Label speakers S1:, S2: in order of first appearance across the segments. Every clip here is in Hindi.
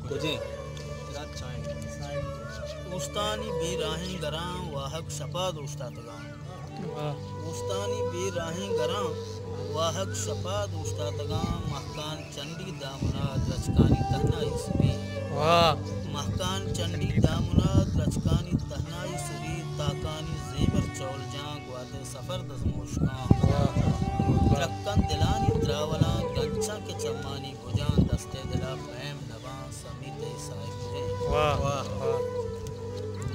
S1: कुजे
S2: उस्तानी बे राहें गरां वाहक शपाद उस्तादगां उस्तानी बे राहें गरां वाहक शपाद उस्तादगां महकान चंडी दामुना द्रचकानी तहना इसबी महकान चंडी दामुना द्रचकानी तहना इसबी ताकानी जेबर चौल जां ग्वादे सफर दजमोशकां रक्कन दिलानी द्रावला गंचा के चम्मानी गुजान दस्ते दिला फैम नवां समीत साइब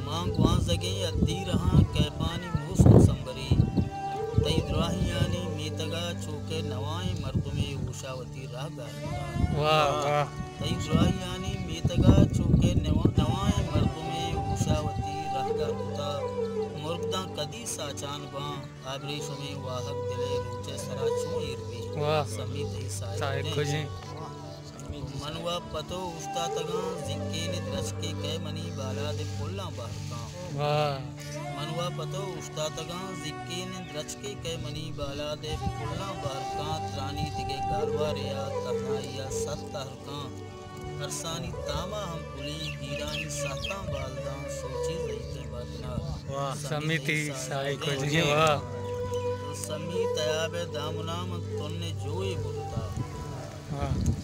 S2: मांग वां जगे अद्दी रहा कैपानी मूस संबरी तई द्राहियानी मीतगा चौके नवाई मर्दुमे उषावती राह गायगा तई द्राहियानी मीतगा चौके नवाई मर्दुमे उषावती राह गायगा मुर्दा कदी साचान बा आबरेशो में वाहक दिले रोचे सराचो इरवी समीत साइब मनवा पतो उस्तादगा जिक्के ने द्रचके कै मनी बाला दे पुल्ला बहका मनवा पतो उस्तादगा जिक्के ने द्रचके कै मनी बाला दे पुल्ला बहका त्रानी दिगे गारवारिया तहनाइया सत्तहरका अरसानी तामा हम पुली हीरानी साता बालदा सोची रही बातना
S3: समिति साई को जी
S2: समी तयाबे दामनाम तुन्ने जोई बुरता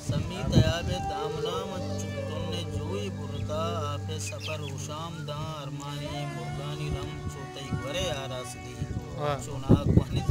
S2: समी तयाबे दामनाम तुन्ने जोई बुरता आपे सफर उशाम दा अरमानी मुर्गानी रम चोतई वरे आरासदी चुनाक वहनी